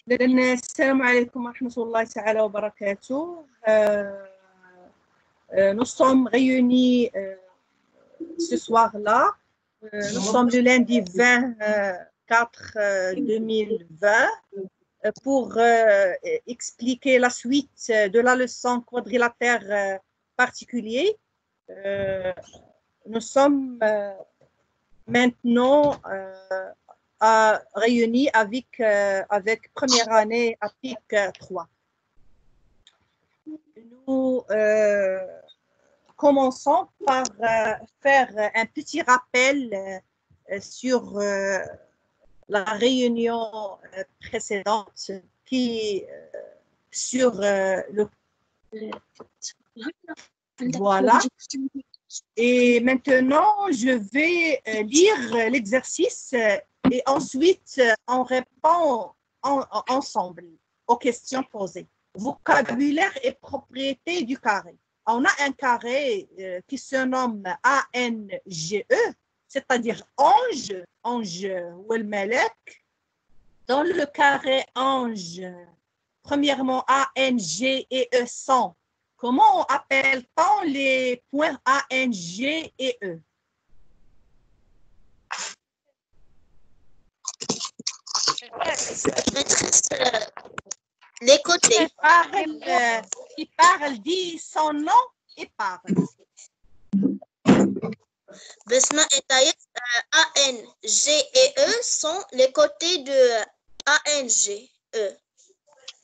Assalamu alaikum wa rahmatullahi ta'ala wa barakatuh. Nous sommes réunis ce soir-là. Nous sommes le lundi 24/2020 pour expliquer la suite de la leçon quadrilatère particulier. Nous sommes maintenant réunis avec première année à PIC 3. Nous commençons par faire un petit rappel sur la réunion précédente qui sur le voilà. Et maintenant, je vais lire l'exercice et ensuite on répond ensemble aux questions posées. Vocabulaire et propriétés du carré. On a un carré qui se nomme ANGE, c'est-à-dire ange ou el malek. Dans le carré ange, premièrement ANG et E sont. Comment appelle-t-on les points ANG et E? Les côtés. Qui parle, dit son nom et parle. Besma et Taït, ANG et E sont les côtés de ANG, E.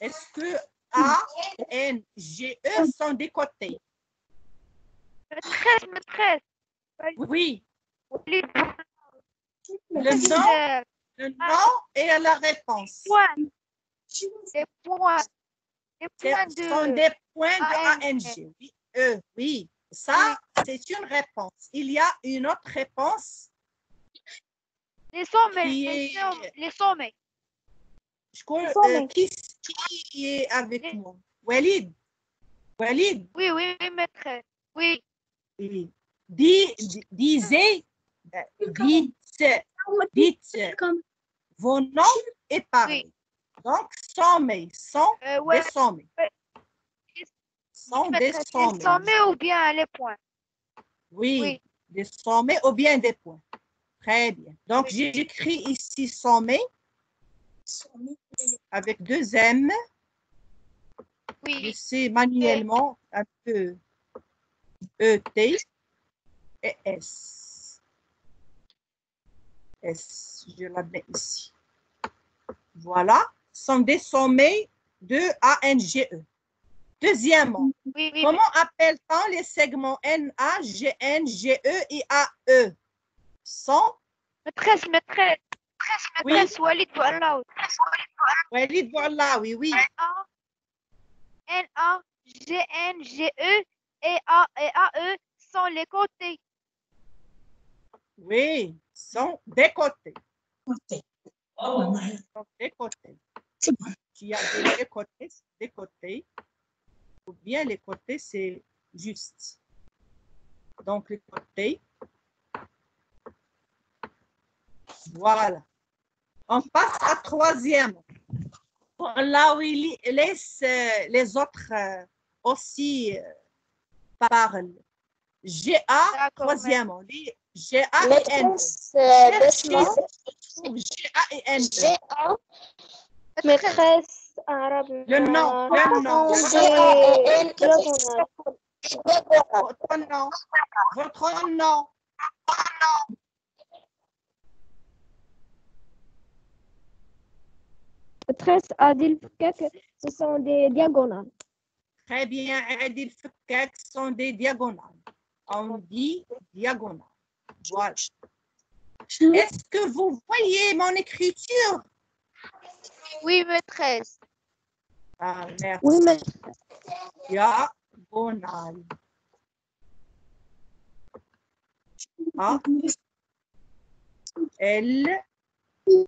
Est-ce que A, N, G, E sont des côtés? Maîtresse. Oui. Les Le nom et la réponse. Les points Ce sont des points de ANG. Oui, E, oui. Ça, c'est une réponse. Il y a une autre réponse. Les sommets. Qui est... Les sommets. Qui est avec moi? Walid. Oui, maîtresse. Oui. Dites vos noms et parlez. Donc, sommets sont des sommets. Sont des sommets. Les sommets ou bien les points? Oui, des sommets ou bien des points. Très bien. Donc, j'écris ici sommet avec 2 M. Oui. C'est manuellement un peu E-T et S. S, je la mets ici. Voilà, sont des sommets de ANGE. Deuxièmement, comment appelle-t-on les segments NA, GN, GE et AE? Sont Maîtresse. Walid Bouallah. Walid Bouallah, oui. NA, GN, GE et AE sont les côtés. Oui, sont des côtés. Des côtés. Tu as des côtés, ou bien les côtés, c'est juste. Donc, les côtés. Voilà. On passe à 3e. Là où il laisse les autres aussi parlent. GA, 3e. GA et N. GA et N. Maîtresse arabe. Le nom. Votre nom. Maîtresse Adil Fkak, ce sont des diagonales. Très bien, Adil Fkak sont des diagonales. On dit diagonale. Voilà. Est-ce que vous voyez mon écriture? Oui, maîtresse. Ah, merci. Oui, maîtresse. Diagonale. A, L, E,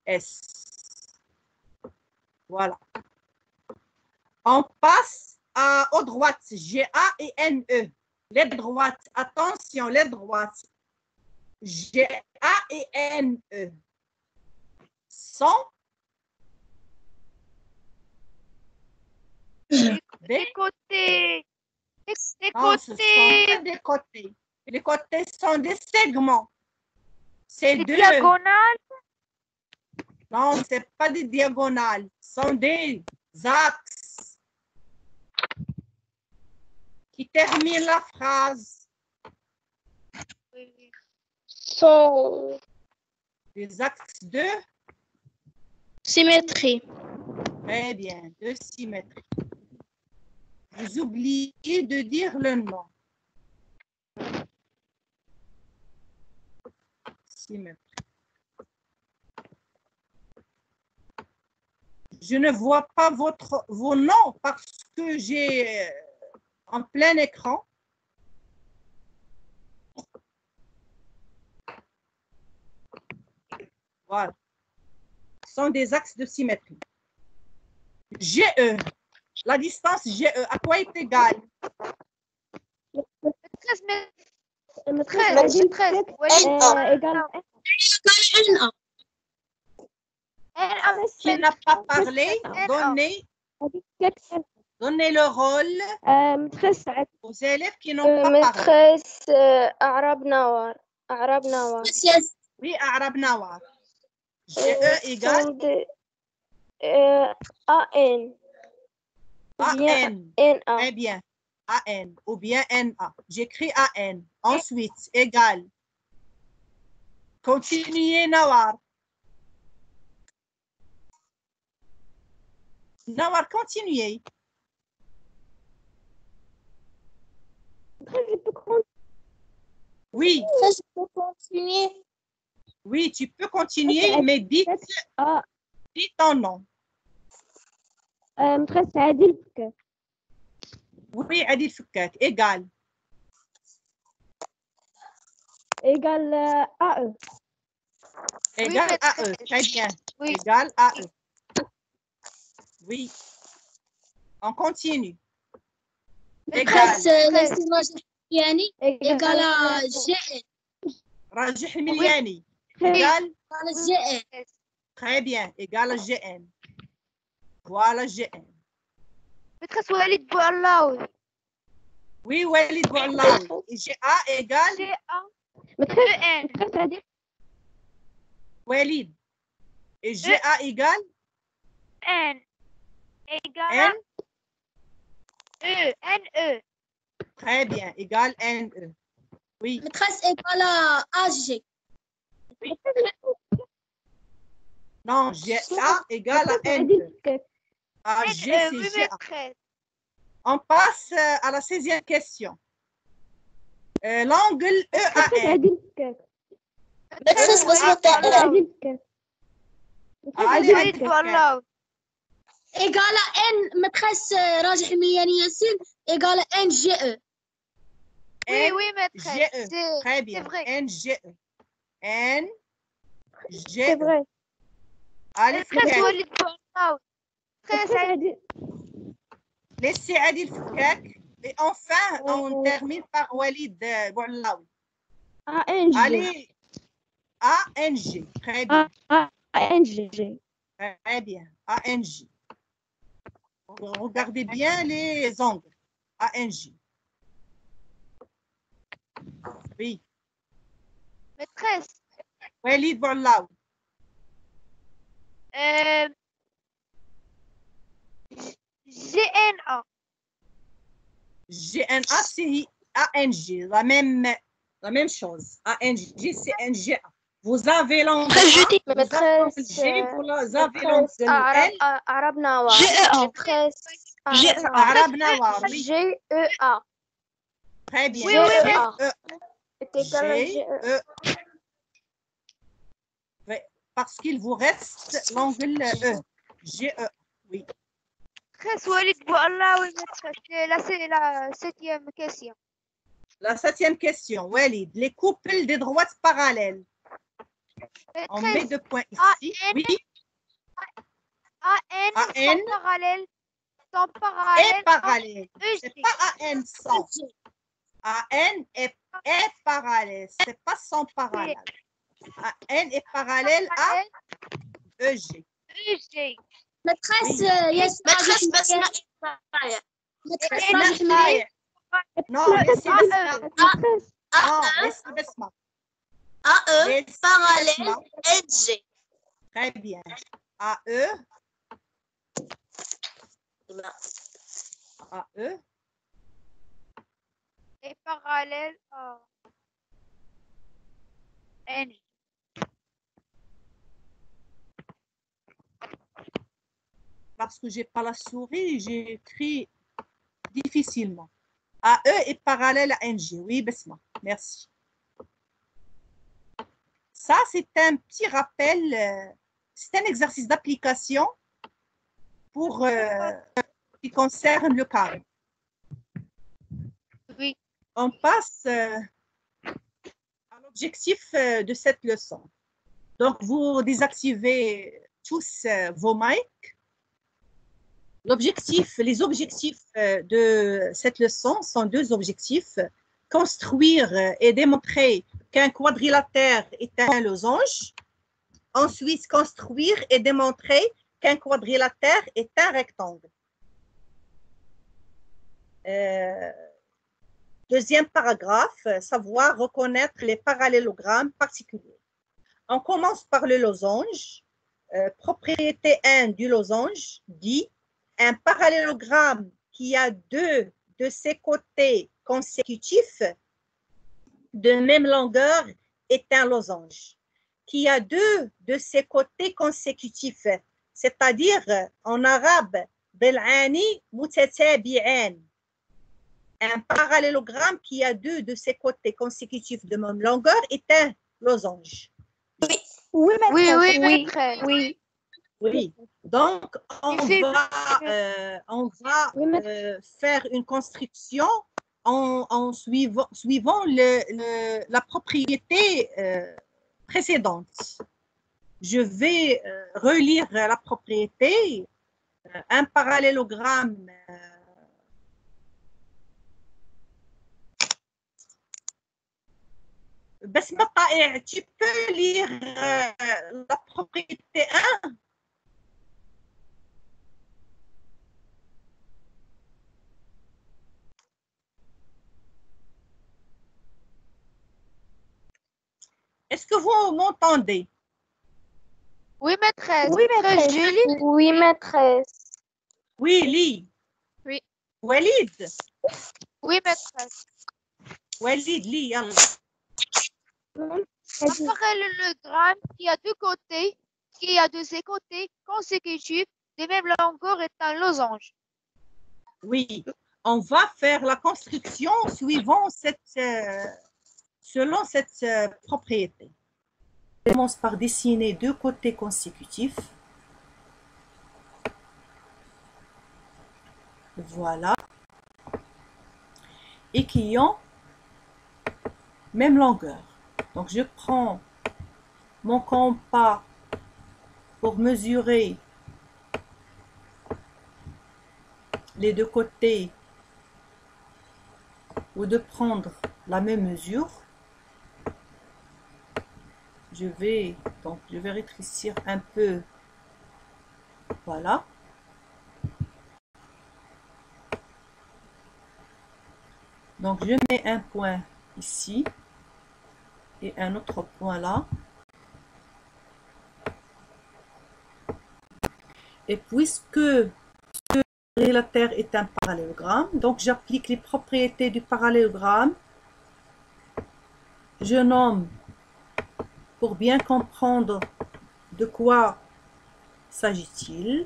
S. Voilà. On passe aux droites, GA et NE. Les droites, attention, les droites, GA et NE sont Des côtés. Des non, ce sont côtés. pas des côtés. Les côtés sont des segments. C'est Des deux. diagonales. Non, ce n'est pas des diagonales. Ce sont des axes qui terminent la phrase. Sont Des axes de symétrie. très bien, de symétrie. Vous oubliez de dire le nom. Symétrie. Je ne vois pas vos noms parce que j'ai en plein écran. Voilà. Ce sont des axes de symétrie. GE. La distance GE, à quoi est égale? متخيل عديل إيجال Qui n'a pas parlé, donnez le rôle متخيل aux élèves qui n'ont pas parlé. متخيس أعراب نوار. أعراب نوار. Oui, Arab Nawar. GE égale AN. AN. NA. Très bien. AN ou bien NA. J'écris AN. Ensuite, égal. Continuez, Nawar. Nawar, continuez. Oui, Je peux continuer. oui, tu peux continuer, mais dites ton nom. متخيل عديل فكاك Oui, Adil Foukak, égal. إيجال AE Égal à eux. Très bien. Oui. Égal à eux. Oui. On continue. Égal. يعني إيجال GN. Rajih Miliani. Égal. GN. Très bien. Égal à GN. Voilà GN. متخيل وليد بوعلاوي. Oui, Walid Bouallaoui. GA égale GA. متخيل عديل Walid. Et GA égale N égale N. E. NE. Très bien. Égale NE. Oui. متخيس إيجال AG. Non, GA égale à عديل NE. فكاك AG, NE. c'est Oui, GA. maîtresse. On passe à la 16e question. L'angle متخيل EAN. عديل فكاك متخيس وليد بس عديل فكاك علي وليد بوعلاوي. إيجال N. متخيس راجح مياني ياسين إيجال N GE. Oui, oui, maîtresse. GE. Très bien. C'est vrai. NGE. C'est NGE. vrai Allez, maîtresse Foukak. وليد بوعلاوي. Maîtresse متخيل عديل Laissez Adil Foukak. Et enfin, on termine par Walid Bouallaoui. ANG Allez, ANG. Très bien. ANG Très bien. ANG. Regardez bien les angles. ANG. Oui. maîtresse. Walid Bouallaoui. GNA. GNA, c'est ANG. La même chose. ANG, c'est NGA. Vous avez l'angle A, je dis, vous avez l'angle G, vous avez l'angle L. عرب نوار. Arabe Nawar, oui. GEA. Très bien. Oui, oui, GE. Oui, parce qu'il vous reste l'angle E. GE. Oui. Maîtresse وليد بوعلاوي. maîtresse. C'est la 7e question. La 7e question. Walid, les couples des droites parallèles. On met Maîtresse. 2 points ici. AN. Oui. AN. AN. Sont parallèles. Sont Et parallèles. parallèle. EG. C'est pas AN sans. AN est parallèle. C'est pas sans parallèle. AN est parallèle à EG. EG. Maîtresse, Oui. maîtresse Basma Ismaïl. Maîtresse Basma Ismaïl. Non, laissez Basma. Maîtresse, Non, laissez Basma. AE Laissez parallèle Basma. LG. Très bien. AE. AE. Et parallèle à NG. Parce que j'ai pas la souris, j'ai écrit difficilement. AE est parallèle à NG. Oui, Basma. Merci. Ça, c'est un petit rappel. C'est un exercice d'application pour qui concerne le carré. Oui. On passe à l'objectif de cette leçon. Donc, vous désactivez tous vos mics. Les objectifs de cette leçon sont deux objectifs. Construire et démontrer qu'un quadrilatère est un losange. Ensuite, construire et démontrer qu'un quadrilatère est un rectangle. Deuxième paragraphe, savoir reconnaître les parallélogrammes particuliers. On commence par le losange. Propriété 1 du losange dit un parallélogramme qui a deux de ses côtés consécutifs de même longueur est un losange. Qui a deux de ses côtés consécutifs, c'est-à-dire en arabe, bil'ani mutatabi'an. Un parallélogramme qui a deux de ses côtés consécutifs de même longueur est un losange. oui, maîtresse. Oui, Oui, maîtresse. oui. Oui. Donc, on va faire une construction en suivant la propriété précédente. Je vais relire la propriété. Un parallélogramme Basma Taï, tu peux lire la propriété 1? Est-ce que vous m'entendez? Oui, maîtresse. Oui, Très maîtresse. joli. Oui, maîtresse. Oui, lis. Oui. Walid, Oui, maîtresse. Walid, lis. Yalla. Un parallélogramme qui a de ses côtés consécutifs de même longueur est un losange. Oui, on va faire la construction selon cette propriété. On commence par dessiner deux côtés consécutifs. Voilà. Et qui ont même longueur. Donc, je prends mon compas pour mesurer les deux côtés ou de prendre la même mesure. Je vais rétrécir un peu. Voilà. Donc, je mets un point ici et un autre point là. Et puisque ce quadrilatère est un parallélogramme, donc j'applique les propriétés du parallélogramme. Je nomme, pour bien comprendre de quoi s'agit-il.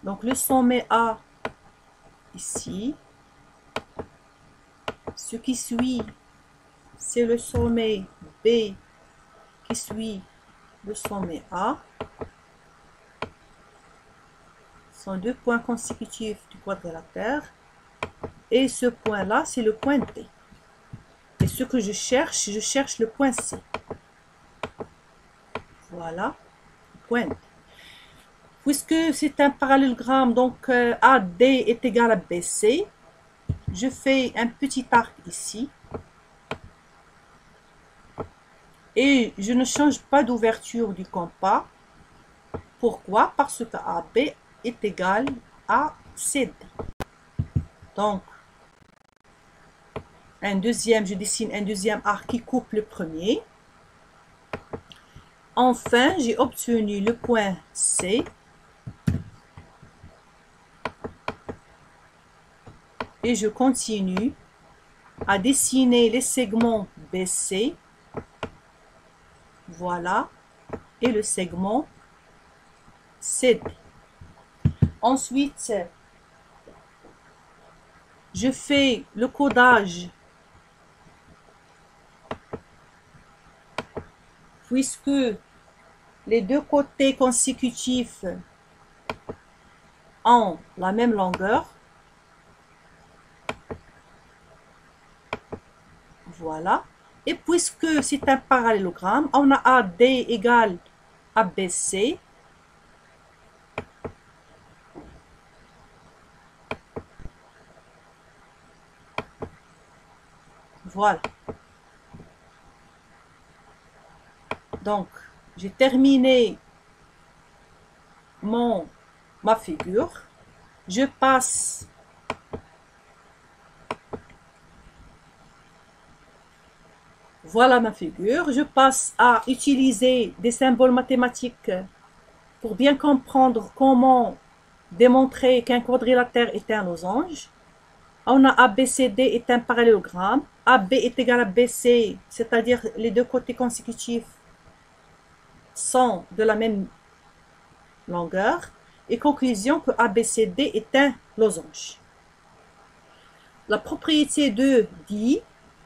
Donc le sommet A ici. Ce qui suit, c'est le sommet B qui suit le sommet A. Ce sont deux points consécutifs du quadrilatère. Et ce point-là, c'est le point D. Et ce que je cherche le point C. Voilà, point D. Puisque c'est un parallélogramme, donc AD est égal à BC, je fais un petit arc ici. Et je ne change pas d'ouverture du compas. Pourquoi? Parce que AB est égal à CD. Donc, je dessine un deuxième arc qui coupe le premier. Enfin, j'ai obtenu le point C. Et je continue à dessiner les segments BC. Voilà. Et le segment CD. Ensuite, je fais le codage puisque les deux côtés consécutifs ont la même longueur. Voilà. Et puisque c'est un parallélogramme, on a AD égale ABC. Voilà. Donc, j'ai terminé ma figure. Je passe voilà ma figure. Je passe à utiliser des symboles mathématiques pour bien comprendre comment démontrer qu'un quadrilatère est un losange. On a ABCD est un parallélogramme. AB est égal à BC, c'est-à-dire les deux côtés consécutifs sont de la même longueur. Et conclusion que ABCD est un losange. La propriété 2 dit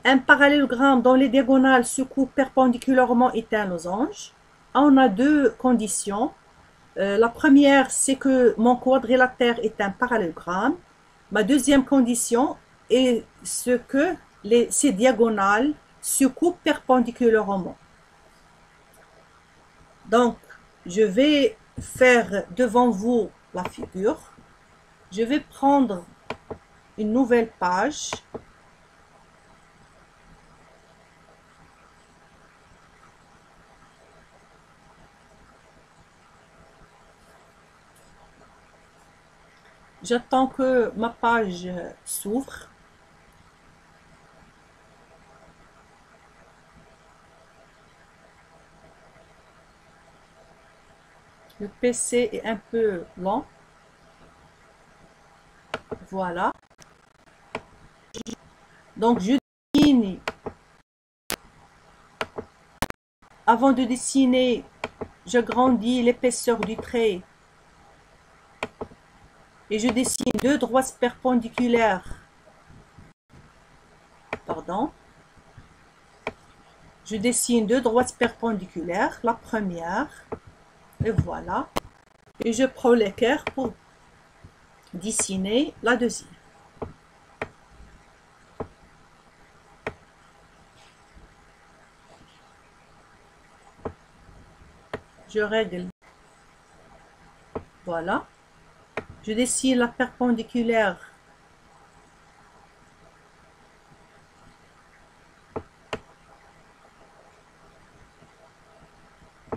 un parallélogramme dont les diagonales se coupent perpendiculairement est un losange. On a deux conditions. La première, c'est que mon quadrilatère est un parallélogramme. Ma deuxième condition est ce que ces diagonales se coupent perpendiculairement. Donc, je vais faire devant vous la figure. Je vais prendre une nouvelle page. J'attends que ma page s'ouvre. Le PC est un peu lent. Voilà. Donc, je dessine. Avant de dessiner, je grandis l'épaisseur du trait. Et je dessine deux droites perpendiculaires. Pardon. Je dessine deux droites perpendiculaires. La première. Et voilà. Et je prends l'équerre pour dessiner la deuxième. Je règle. Voilà. Je dessine la perpendiculaire.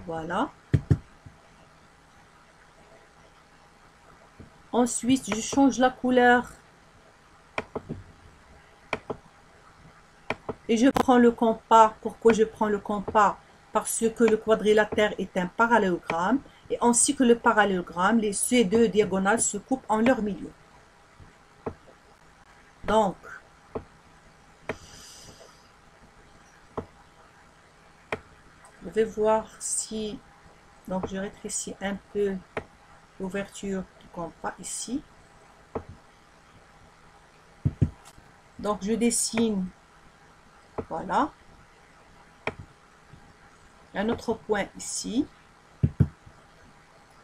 Voilà. Ensuite, je change la couleur. Et je prends le compas. Pourquoi je prends le compas? Parce que le quadrilatère est un parallélogramme. Et ainsi que le parallélogramme, ces deux diagonales se coupent en leur milieu. Donc, je vais voir si... Donc, je rétrécis un peu l'ouverture du compas ici. Donc, je dessine, voilà, un autre point ici.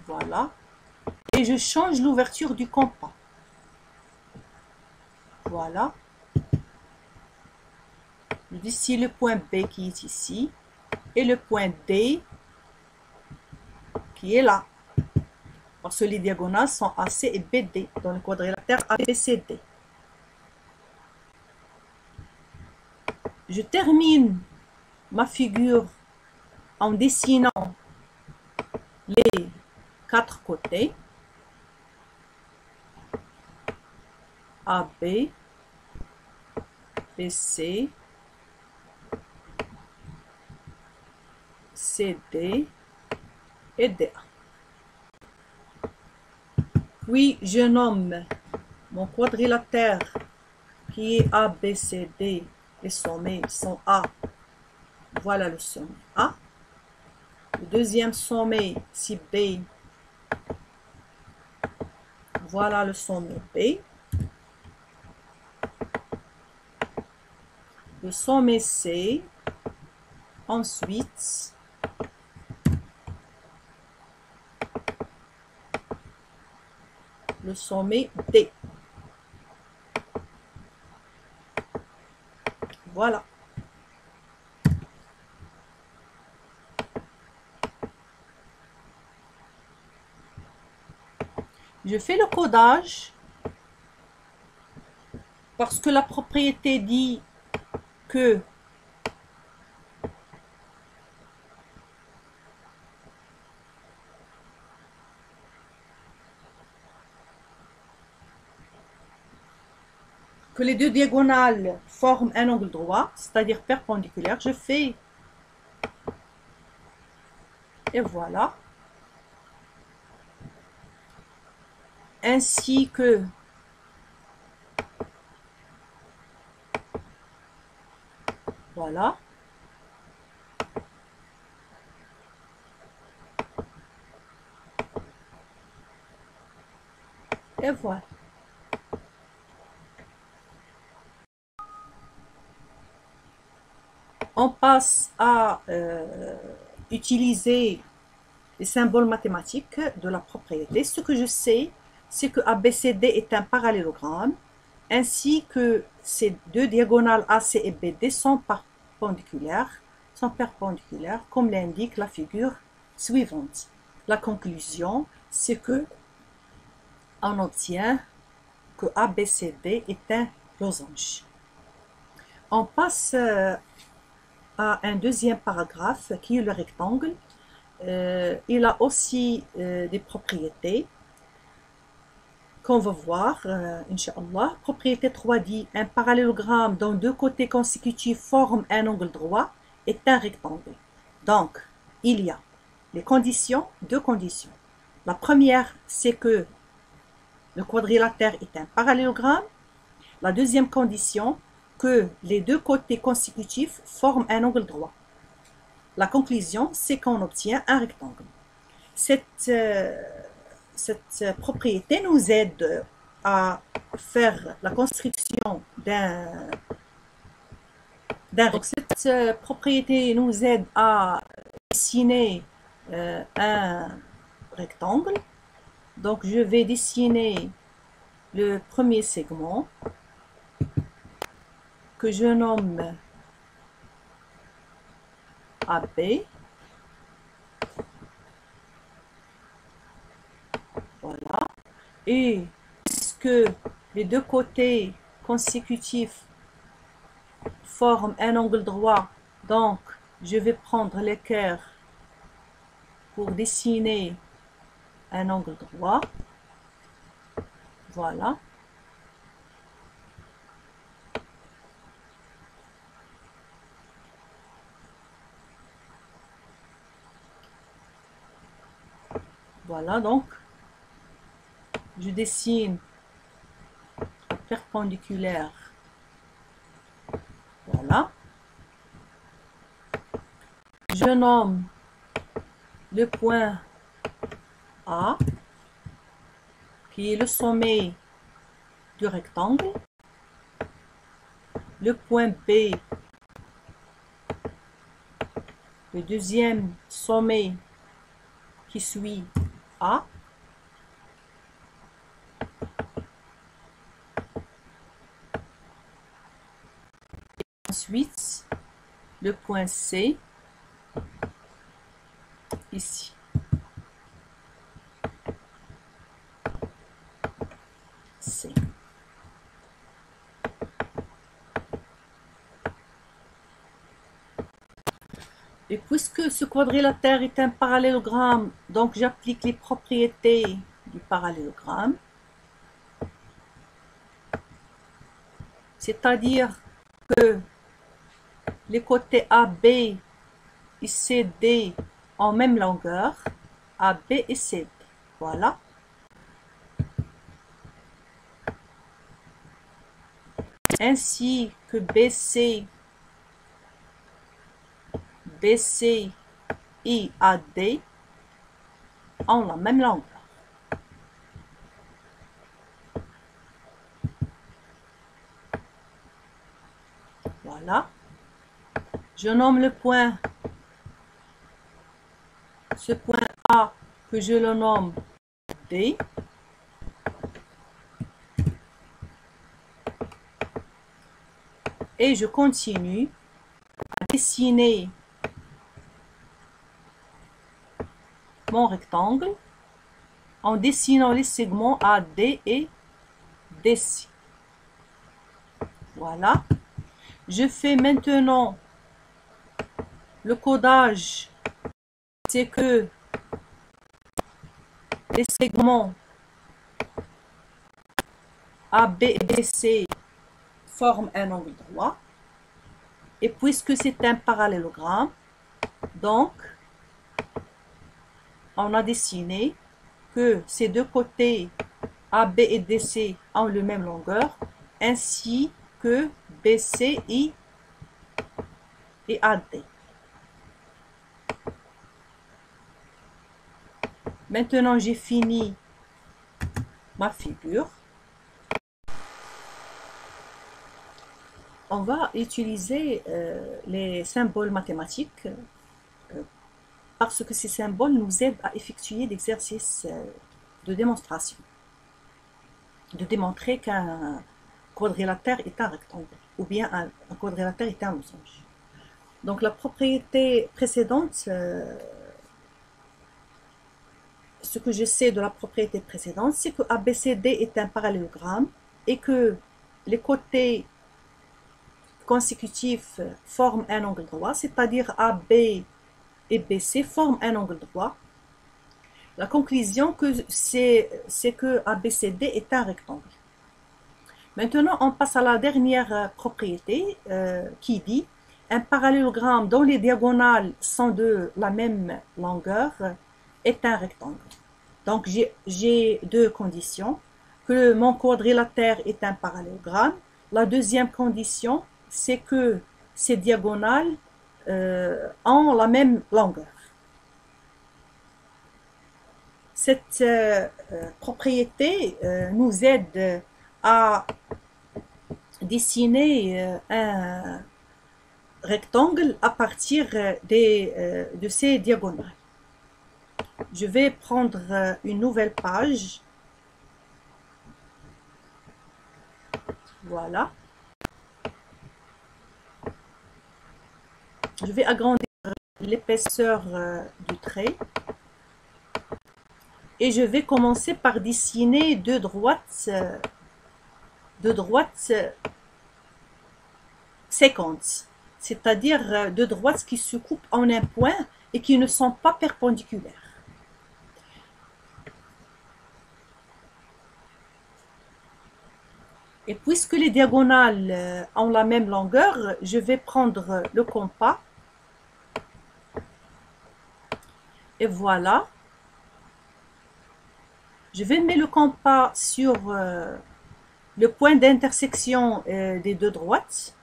Voilà. Et je change l'ouverture du compas. Voilà. Je dessine le point B qui est ici. Et le point D qui est là. Parce que les diagonales sont AC et BD dans le quadrilatère ABCD. Je termine ma figure en dessinant les 4 côtés, AB, BC, CD et DA. Puis, je nomme mon quadrilatère qui est ABCD. Les sommets sont A. Voilà le sommet A. Le deuxième sommet, c'est B. Voilà le sommet B. Le sommet C. Ensuite, le sommet D. Voilà. Je fais le codage parce que la propriété dit que les deux diagonales forment un angle droit, c'est-à-dire perpendiculaire. Je fais et voilà. Ainsi que voilà. Et voilà. On passe à utiliser les symboles mathématiques de la propriété. Ce que je sais, c'est que ABCD est un parallélogramme, ainsi que ces deux diagonales AC et BD sont perpendiculaires, comme l'indique la figure suivante. La conclusion, c'est que on obtient que ABCD est un losange. On passe à un deuxième paragraphe qui est le rectangle. Il a aussi des propriétés qu'on va voir, Inch'Allah. Propriété 3 dit un parallélogramme dont deux côtés consécutifs forment un angle droit est un rectangle. Donc, il y a les conditions, deux conditions. La première, c'est que le quadrilatère est un parallélogramme. La deuxième condition, que les deux côtés consécutifs forment un angle droit. La conclusion, c'est qu'on obtient un rectangle. Cette propriété nous aide à faire la construction d'un rectangle. Cette propriété nous aide à dessiner un rectangle. Donc, je vais dessiner le premier segment que je nomme AB. Voilà. Et puisque les deux côtés consécutifs forment un angle droit, donc je vais prendre l'équerre pour dessiner un angle droit. Voilà. Voilà, donc, je dessine la perpendiculaire. Voilà. Je nomme le point A, qui est le sommet du rectangle. Le point B, le deuxième sommet qui suit A. Ensuite, le point C, ici. C. Et puis, puisque ce quadrilatère est un parallélogramme, donc j'applique les propriétés du parallélogramme. C'est-à-dire que les côtés AB et CD ont même longueur, AB et CD. Voilà. Ainsi que BC et AD ont la même longueur. Voilà. Je nomme le point, ce point A que je le nomme D. Et je continue à dessiner mon rectangle en dessinant les segments AD et DC. Voilà. Je fais maintenant le codage, c'est que les segments AB et DC forment un angle droit. Et puisque c'est un parallélogramme, donc on a dessiné que ces deux côtés AB et DC ont la même longueur, ainsi que BC et AD. Maintenant, j'ai fini ma figure. On va utiliser les symboles mathématiques parce que ces symboles nous aident à effectuer l'exercice de démonstration, de démontrer qu'un quadrilatère est un rectangle ou bien un quadrilatère est un losange. Donc la propriété précédente, ce que je sais de la propriété précédente, c'est que ABCD est un parallélogramme et que les côtés consécutifs forment un angle droit, c'est-à-dire AB et BC forment un angle droit. La conclusion, c'est que ABCD est un rectangle. Maintenant, on passe à la dernière propriété qui dit un parallélogramme dont les diagonales sont de la même longueur est un rectangle. Donc, j'ai deux conditions. Que mon quadrilatère est un parallélogramme. La deuxième condition, c'est que ces diagonales ont la même longueur. Cette propriété nous aide à dessiner un rectangle à partir de ces diagonales. Je vais prendre une nouvelle page. Voilà. Je vais agrandir l'épaisseur du trait. Et je vais commencer par dessiner deux droites séquentes, c'est-à-dire deux droites qui se coupent en un point et qui ne sont pas perpendiculaires. Et puisque les diagonales ont la même longueur, je vais prendre le compas. Et voilà. Je vais mettre le compas sur le point d'intersection des deux droites.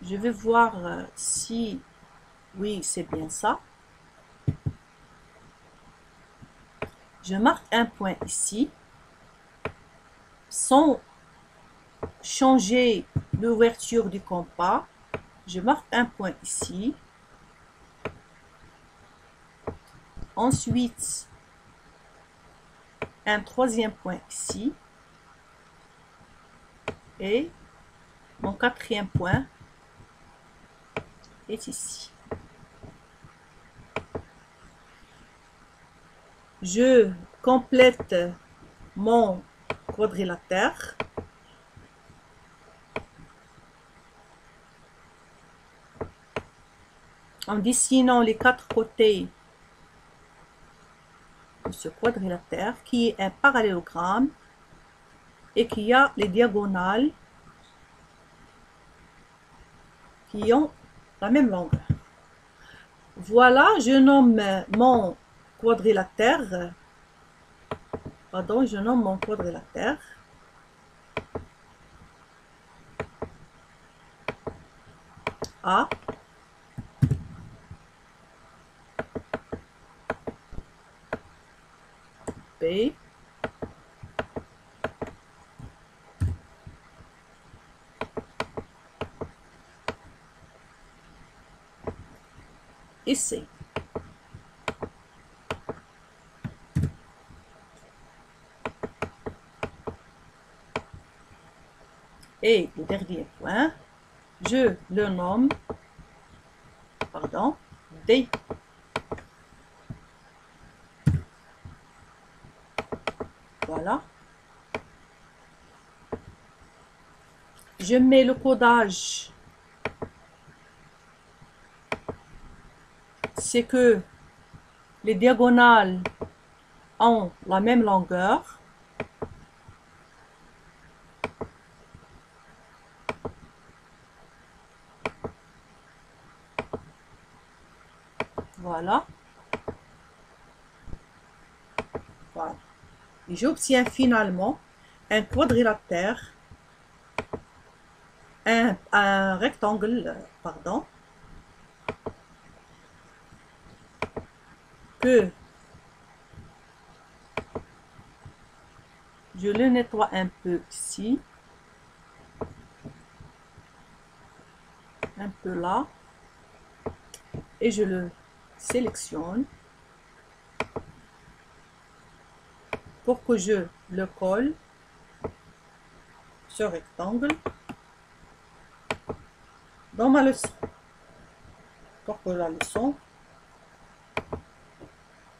Je vais voir si... Oui, c'est bien ça. Je marque un point ici, sans changer l'ouverture du compas. Je marque un point ici. Ensuite, un troisième point ici. Et mon quatrième point est ici. Je complète mon quadrilatère. en dessinant les 4 côtés de ce quadrilatère qui est un parallélogramme et qui a les diagonales qui ont la même longueur. Voilà, je nomme mon quadrilatère. Pardon, je nomme mon quadrilatère. A. B. Et C. Et le dernier point, je le nomme, D. Voilà. Je mets le codage. C'est que les diagonales ont la même longueur. Voilà. Voilà. Et j'obtiens finalement un quadrilatère, un rectangle, pardon, que je le nettoie un peu ici, un peu là, et je le sélectionne pour que je le colle, ce rectangle, dans ma leçon. Pour que la leçon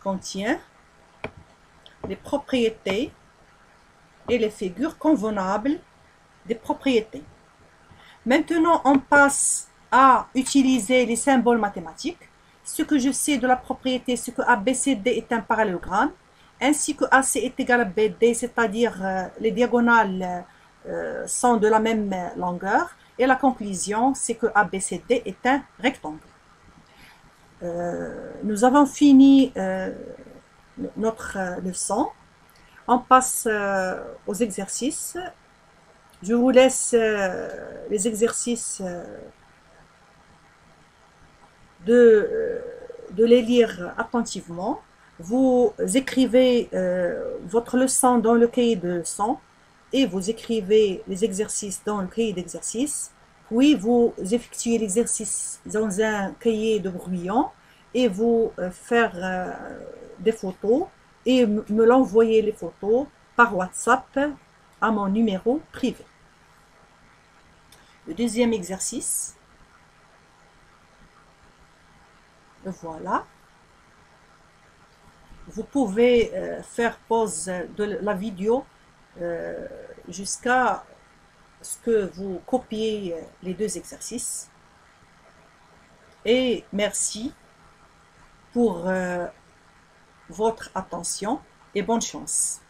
contient les propriétés et les figures convenables des propriétés. Maintenant, on passe à utiliser les symboles mathématiques. Ce que je sais de la propriété, c'est que ABCD est un parallélogramme, ainsi que AC est égal à BD, c'est-à-dire les diagonales sont de la même longueur. Et la conclusion, c'est que ABCD est un rectangle. Nous avons fini notre leçon. On passe aux exercices. Je vous laisse les exercices de les lire attentivement. Vous écrivez votre leçon dans le cahier de leçons et vous écrivez les exercices dans le cahier d'exercices. Puis vous effectuez l'exercice dans un cahier de brouillon et vous faire des photos et me l'envoyer les photos par WhatsApp à mon numéro privé. Le deuxième exercice, voilà. Vous pouvez faire pause de la vidéo jusqu'à ce que vous copiez les deux exercices. Et merci pour votre attention et bonne chance.